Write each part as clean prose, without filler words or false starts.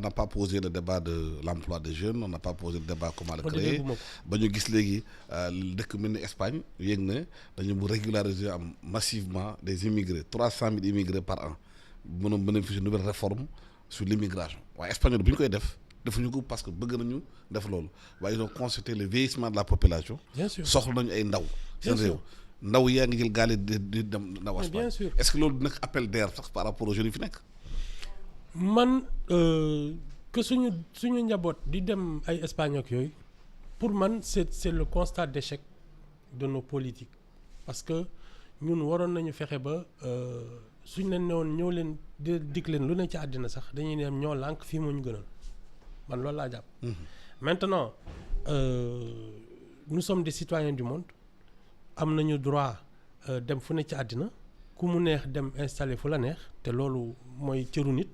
On n'a pas posé le débat de l'emploi des jeunes, on n'a pas posé le débat comment le créer. Ba ñu gis léegi dëkk mel ni Espagne yéeg ne dañu mu régulariser am massivement des immigrés 300 000 immigrés par an mën a bénéficier de nouvelle réforme sur l'immigration waaye espagnol bu ñu koy defuñu ko parce que bëgg nañu def loolu waaye ils ont constaté le vieillissement de la population. Bien sûr soxla nañu ay ndaw. seen réew ndaw yaa ngi jël gaal di dem ndaw Espagne. Bien sûr est-ce que loolu nag appel d'air sax par rapport aux jeunes yi fi nekk. man que suñu njaboot di dem ay Espagne ak yooyu pour man c'est le constat d'échec de nos politiques parce que ñun waroon nañu fexe ba suñ leen ne woon ñëw leen dig leen lu ne ci àddina sax dañuy ne ñoo lànk fii moo ñu gënal man loolu laa jàpp. Maintenant nous sommes des citoyens du monde am nañu droit dem fu ne ci àddina ku mu neex dem installer fu la neex te loolu mooy cëru nit.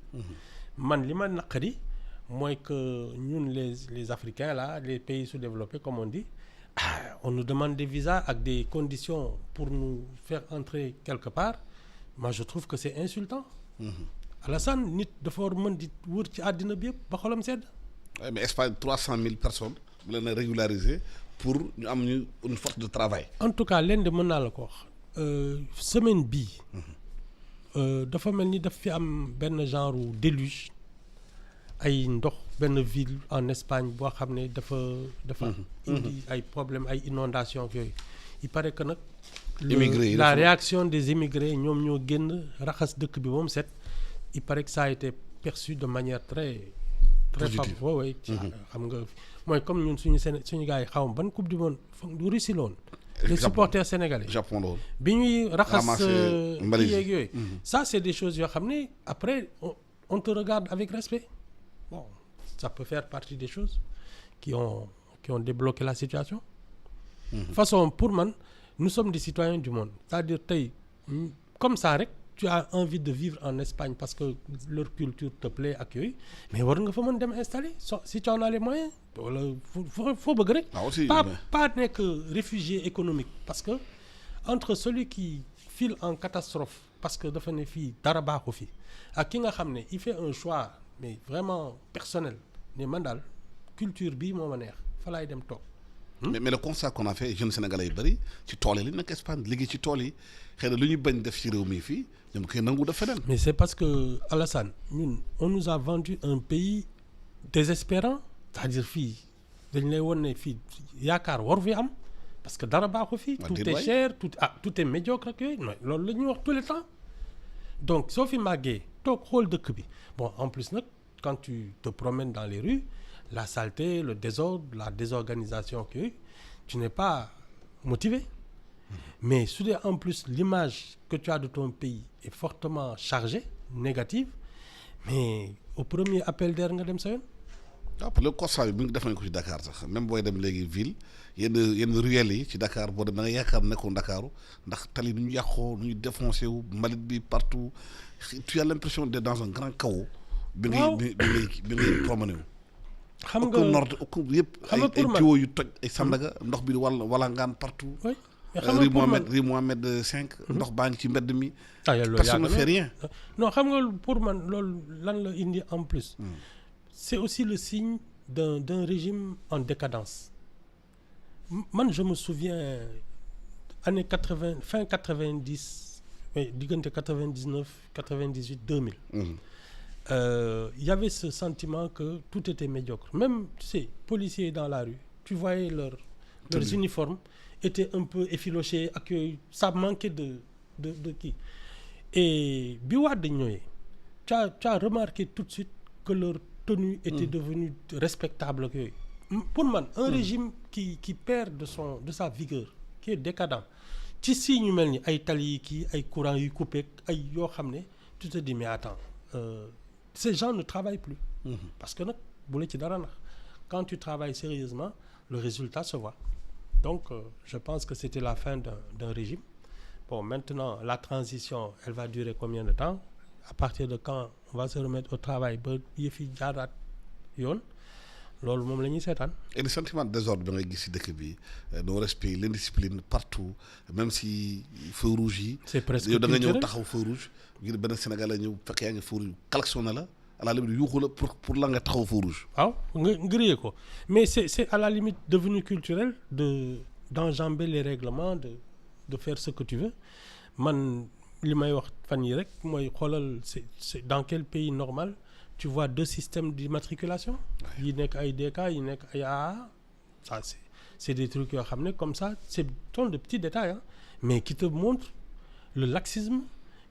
man li ma naqari mooy que ñun les Africains là les pays sous-développés comme on dit on nous demande des visas ak des conditions pour nous faire entrer quelque part moi je trouve que c'est insultant. Alassane nit dafa war mën di wër ci àddina bi yëpp ba xolam sedd. Oui, mais Espagne 300 000 personnes bu leen a régulariser pour ñu am ñu une force de travail. En tout cas lenn de mën naa la ko wax semaine bii dafa mel ni daf fi am benn genre déluge ay ndox benn ville en Espagne boo xam ne dafa indi ay problèmes ay inondations yooyu il paraît que nag la réaction des immigrés ñoom ñoo génn raxas dëkk bi moom set il paraît que ça a été perçu de manière très favorable. Oui xam nga mooy comme ñun suñu gars yi xawma ban coupe du monde du Russie la woon les supporters sénégalais Japon la woon bi ñuy raxas kii yeeg yooyu ça c'est des choses yoo xam ne après on te regarde avec respect bon ça peut faire partie des choses qui ont débloqué la situation. Façon pour man nous sommes des citoyens du monde c'est-à-dire tey comme ça rek tu as envie de vivre en Espagne parce que leur culture te plaît ak yooyu mais war nga fa mën dem installer si tu en as les moyens wala foo bëgg rek. pas nekk réfugié économique parce que entre celui qui file en catastrophe parce que dafa ne fii dara baaxu fi ak ki nga xam ne il fait un choix mais vraiment personnel ne man daal culture bii moo ma neex fa laay dem toog. mais le constat qu'on a fait jeunes sénégalais yu bëri ci tool yi li nekk Espagne liggéey ci tool yi xëy na lu ñu bañ def ci réew mi fii ñoom koy nangu def feneen. mais c'est parce que Alassane ñun on nous a vendu un pays désespérant c'est-à-dire fii dañ lay won ne fii yaakaar waru fi am parce que dara baaxu fii. tout est cher tout est médiocre ak yooyu loolu la ñuy wax tout le temps donc soo fi màggee toog xool dëkk bi bon en plus nag quand tu te promènes dans les rues. La saleté, le désordre, la désorganisation que tu n'es pas motivé. Mais si en plus l'image que tu as de ton pays est fortement chargée, négative, mais au premier appel d'air nga dem sa yoon. waaw pour le constat bi def nañ ko ci Dakar sax même booy dem léegi ville yenn ruelles yi ci Dakar boo dem da nga yaakaar nekkoon Dakaru ndax tali nu ñu yàqoo nu ñu défoncé wu mbalit bi partout tu as l'impression d'être dans un grand chaos. bi ngay promené wu. xam nga nord yëpp ay tuyaux yu toj ay Sandaga ndox bi wala ngaan partout. oui mais xam nga rue Mohamed 5. ndox baa ngi ci mbedd mi. personne ne fait rien. non xam nga pour man loolu lan la indi en plus. c'est aussi le signe d'un régime en décadence. man je me souviens année 80 fin 90 diggante 99 98 2000. Il y avait ce sentiment que tout était médiocre. Même, tu sais, policiers dans la rue, tu voyais leurs uniformes étaient un peu effilochés, ça manquait de qui. Et Biwad de Nyoye, tu as remarqué tout de suite que leur tenue était devenue respectable. Pour moi, un régime qui perd de sa vigueur, qui est décadent, tu sais, nous avons des tali des courants coupés, tu te dis, mais attends, ces gens ne travaillent plus. Parce que quand tu travailles sérieusement, le résultat se voit. Donc, je pense que c'était la fin d'un régime. Bon, maintenant, la transition, elle va durer combien de temps? À partir de quand on va se remettre au travail? Et le sentiment de désordre bi ngay gis ci dëkk bi non respect l'indiscipline partout même si feu rouge yi. c'est presque yow da nga ñëw taxaw feu rouge ngir benn Sénégalais ñëw fekk yaa ngi feu rouge klaxonné la à la limite yuuxu la pour la nga taxaw feu rouge. waaw nga grillé ko mais c'est à la limite devenu culturel d'enjamber les règlements de faire ce que tu veux man li may wax fan yi rek mooy xoolal c'est dans quel pays normal tu vois 2 systèmes d'immatriculation yi nekk ay DK yi nekk ay AA ça c'est des trucs yoo xam ne comme ça c'est tant de petits détails hein, mais qui te montrent le laxisme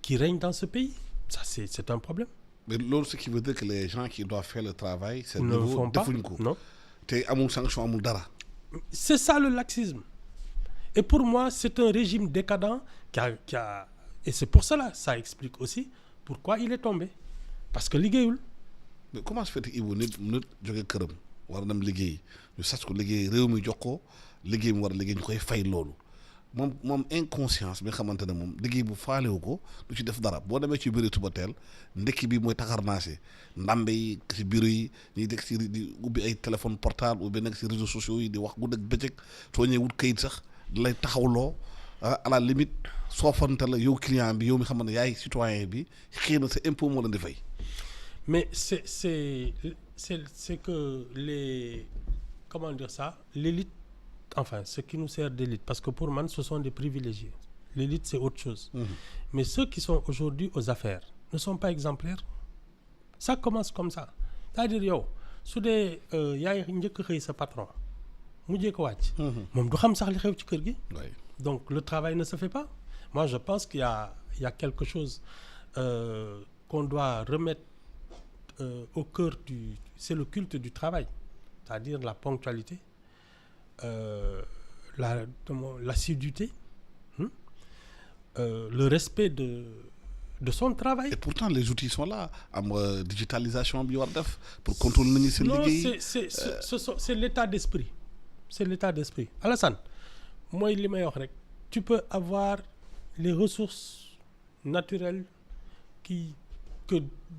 qui règne dans ce pays ça c'est un problème. Mais loolu ce qui veut dire que les gens qui doivent faire le travail c'est ne le font pas defuñ ko non te amul sanction amul dara. C'est ça le laxisme et pour moi c'est un régime décadent qui a et c'est pour cela ça explique aussi pourquoi il est tombé parce que liggéeyul. Mais comment se fait Ibou nit jóge këram war a dem liggéey ñu sas ko liggéey réew mi jox ko liggéey mu war a liggéey ñu koy fay loolu moom inconscience bi nga xamante ne moom liggéey bu faalewu ko du ci def dara boo demee ci bureau tuba teel ndekki bi mooy taxarnaase ndambe yi ci bureau yi ñuy dekk ci di ubbi ay téléphone portable ubbi nekk ci réseaux sociaux yi di wax guddi ak bëccëg soo ñëwee wut kayit sax di lay taxawloo à la limite soofante la yow client bi yow mi xam ne yaay citoyen bi xëy na sa impôt moo leen di fay. Mais c'est que les comment dire ça l'élite enfin ce qui nous sert d'élite parce que pour moi ce sont des privilégiés l'élite c'est autre chose mais ceux qui sont aujourd'hui aux affaires ne sont pas exemplaires ça commence comme ça c'est-à-dire yow su dee yaay njëkk xëy sa patron mujjee ko wàcc moom du xam sax li xew ci kër gi donc le travail ne se fait pas moi je pense qu'il y a quelque chose qu'on doit remettre au cœur c'est le culte du travail c'est-à-dire la ponctualité l'assiduité le respect de son travail. Et pourtant les outils sont là am digitalisation bi war def pour contrôler nañu seen liggéey. Non c'est l'état d'esprit c'est l'état d'esprit Alassane mooy li may wax rek tu peux avoir les ressources naturelles que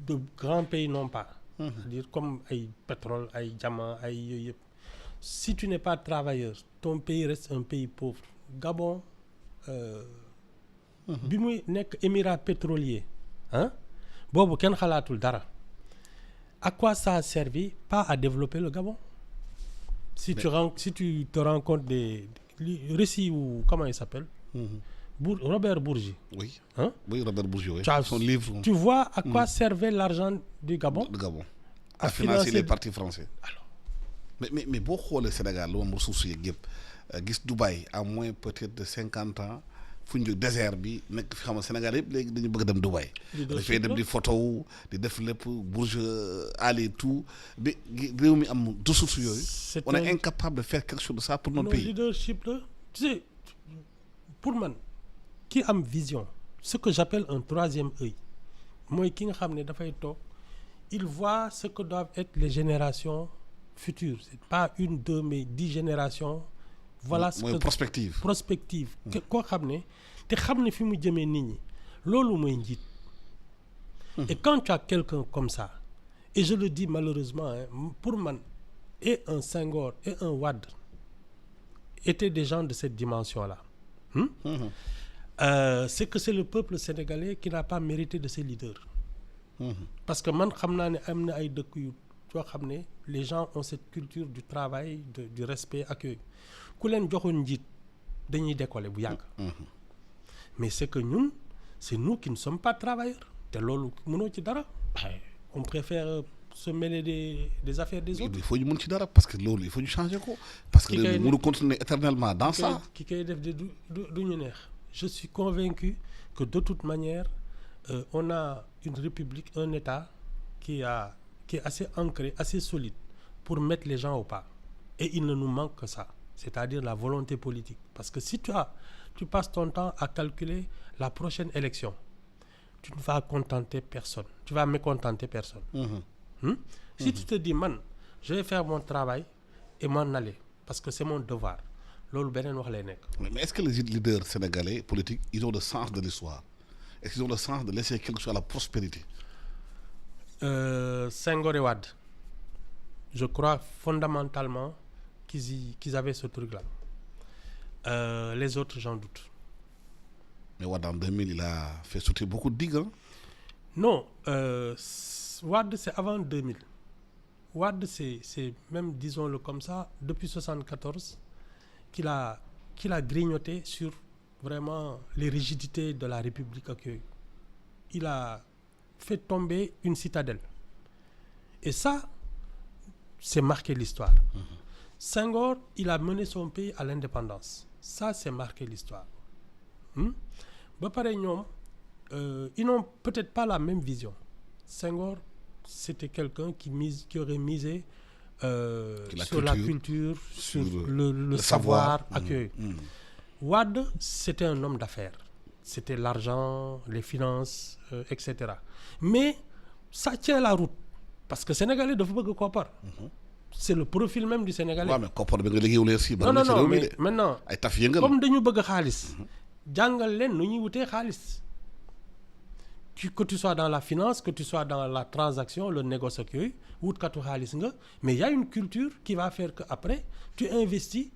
de grands pays n'ont pas. C'est-à-dire comme ay pétrole ay diamant ay yooyu yëpp si tu n'es pas travailleur ton pays reste un pays pauvre. Gabon bi muy nekk émirat pétrolier ah boobu kenn xalaatul dara à quoi ça a servi pas à développer le Gabon si tu te rends compte des récits ou comment il s'appelle Robert Bourgi. Oui. Hein? Oui, Robert Bourgi, oui. Son livre. Tu vois à quoi servait l'argent du Gabon? Le Gabon. À financer les partis français. Alors. Mais boo xoolee Sénégal lu moom ressources yeeg yëpp gis Dubaï à moins peut-être de 50 ans fu ñu désert bi nekk fi xam ne Sénégal yëpp léegi dañu bëgg dem Dubaï. dafay dem di photo di def lépp Burj Ali tout bi réew mi am ressources yooyu. On est incapable de faire quelque chose de ça pour notre pays. Leadership la tu sais pour man. Qui am vision ce que j'appelle un troisième œil mooy ki nga xam ne dafay toog il voit ce que doivent être les générations futures c'est pas 1 2 mais 10 générations voilà ce que prospective koo xam ne te xam ne fi mu jëmee nit ñi loolu mooy njiit et quand tu as quelqu'un comme ça et je le dis malheureusement pour man et un Senghor et un Wade étaient des gens de cette dimension là c'est que c'est le peuple sénégalais qui n'a pas mérité de ses leaders. Parce que man xam naa ne am na ay dëkk yu yoo xam ne les gens ont cette culture du travail du respect ak yooyu ku leen joxoon njiit dañuy décoller bu yàgg. Mais c'est que ñun c'est nous qui ne sommes pas travailleurs te loolu mënoo ci dara on préfère se mêler des affaires des autres. Il faut ñu mën ci dara parce que loolu il faut ñu changer ko. Parce que mënu continuer éternellement dans ça. ki koy def du ñu neex. Je suis convaincu que de toute manière on a une république, un État qui est assez ancré, assez solide pour mettre les gens au pas. Et il ne nous manque que ça, c'est-à-dire la volonté politique. Parce que si tu passes ton temps à calculer la prochaine élection, tu ne vas contenter personne, tu vas mécontenter personne. Si tu te dis, man, je vais faire mon travail et m'en aller, parce que c'est mon devoir. Mais est-ce que les leaders sénégalais politiques, ils ont le sens de l'histoire? Est-ce qu'ils ont le sens de laisser quelque chose à la prospérité? Senghor et Wade, je crois fondamentalement qu'ils avaient ce truc-là. Les autres, j'en doute. Mais Wade en 2000, il a fait sauter beaucoup de digues. Hein? Non, Wade, c'est avant 2000. Wade, c'est même, disons-le comme ça, depuis 1974, qu'il a grignoté sur vraiment les rigidités de la République accueillie. Il a fait tomber une citadelle. Et ça, c'est marqué l'histoire. Senghor, il a mené son pays à l'indépendance. Ça, c'est marqué l'histoire. Bah, pareil, ils n'ont peut-être pas la même vision. Senghor, c'était quelqu'un qui aurait misé sur la culture, sur le savoir accueilli. Wade, c'était un homme d'affaires. C'était l'argent, les finances, etc. Mais ça tient la route. Parce que Sénégalais dafa bëgg koppar. C'est le profil même du Sénégalais. Ouais, mais koppar bi nga liggéeyul aussi. Non, mais maintenant, ay taf yëngal. Comme dañu bëgg xaalis, jàngal leen nu ñuy wutee xaalis. Que tu sois dans la finance, que tu sois dans la transaction, le négoce accueil, wutkatu xaalis nga, mais il y a une culture qui va faire qu'après, tu investis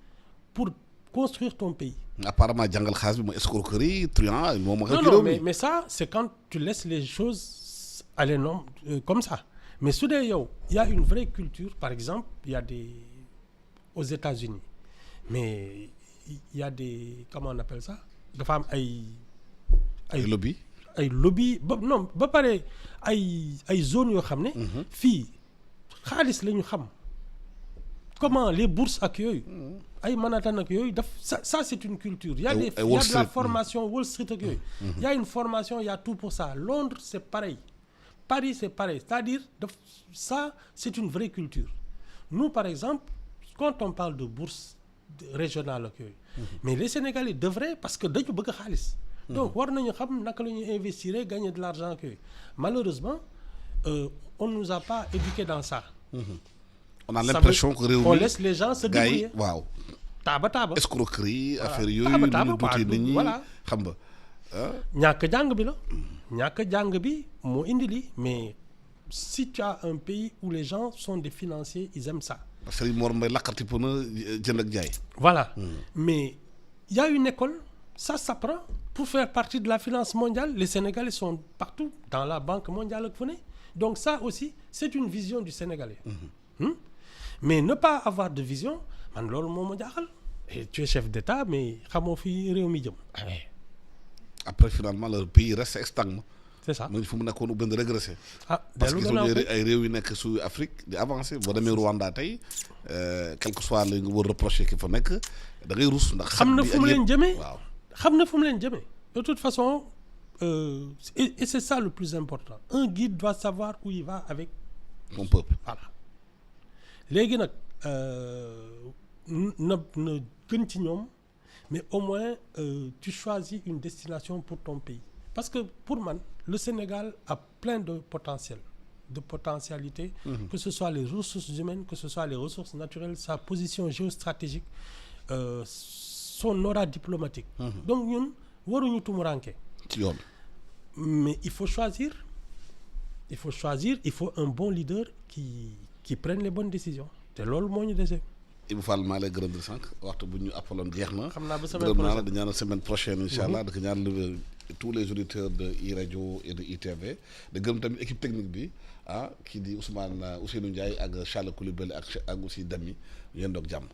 pour construire ton pays. Apparemment, jàngal xaalis bi mooy escroquerie, truand, non, mais ça, c'est quand tu laisses les choses aller comme ça. Mais soudain, il y a une vraie culture. Par exemple, il y a aux États-Unis, mais il y a des, comment on appelle ça, des femmes ay lobby. Ay lobby ba pare ay zones yoo xam ne. fii xaalis la ñu xam. Comment les bourses ak yooyu. ay Manhattan ak yooyu ça c'est une culture. Il y a de la formation Wall Street ak yooyu. Il y a une formation, il y a tout pour ça. Londres c'est pareil. Paris c'est pareil. C'est-à-dire ça c'est une vraie culture. Nous par exemple quand on parle de bourse régionale ak yooyu. Mais les Sénégalais devraient, parce que dañu bëgg xaalis. Donc war nañu xam naka la ñuy investir, gagner de l'argent ak yooyu. Malheureusement on ne nous a pas éduqués dans ça. On a l'impression que on laisse les gens se débrouiller. waaw. taaba escroquerie affaire yooyu. taaba nit ñi voilà. xam nga. ñàkk jàng bi la. ñàkk jàng bi moo indi li, mais si tu as un pays où les gens sont des financiers, ils aiment ça. parce que Mor Mbaye lakkati pour na jënd ak jaay. Voilà. Mais il y a une école, ça s'apprend pour faire partie de la finance mondiale. Les Sénégalais sont partout dans la Banque mondiale ak fu ne. Donc ça aussi c'est une vision du Sénégalais. Mais ne pas avoir de vision, man loolu moo ma jaaxal. Et tu es chef d'État mais xamoo fi réew mi jëm. Après finalement le pays reste stagnant. C'est ça. mu fu mu nekkoon benn régressé. parce que ay réew yu nekk su Afrique di avancer boo demee Rwanda tey quel que soit li nga war reprocher ki fa nekk da ngay rus ndax. xam na fu mu leen jëmee. waaw xam na fu mu leen jëmee. De toute façon et c'est ça le plus important. Un guide doit savoir où il va avec son peuple. Voilà. Léegi nag na gën ci ñoom, mais au moins tu choisis une destination pour ton pays. Parce que pour moi, le Sénégal a plein de potentialités, que ce soit les ressources humaines, que ce soit les ressources naturelles, sa position géostratégique, son aura diplomatique. Donc ñun waruñu tumuranke. Mais il faut choisir, il faut un bon leader qui prenne les bonnes décisions. te loolu moo ñu dese. Ibou Fall maa lay gërëm di sànq waxtu bu ñu appaloon jeex na. xam naa ba semaine prochaine gërëm naa la di ñaanal semaine prochaine incha allah di ko ñaanal tous les auditeurs de iRadio et de ITV di gërëm tamit équipe technique bi kii di Ousseynou Ndiaye ak Charles Coulibaly ak aussi Dami yéen doog jàmm.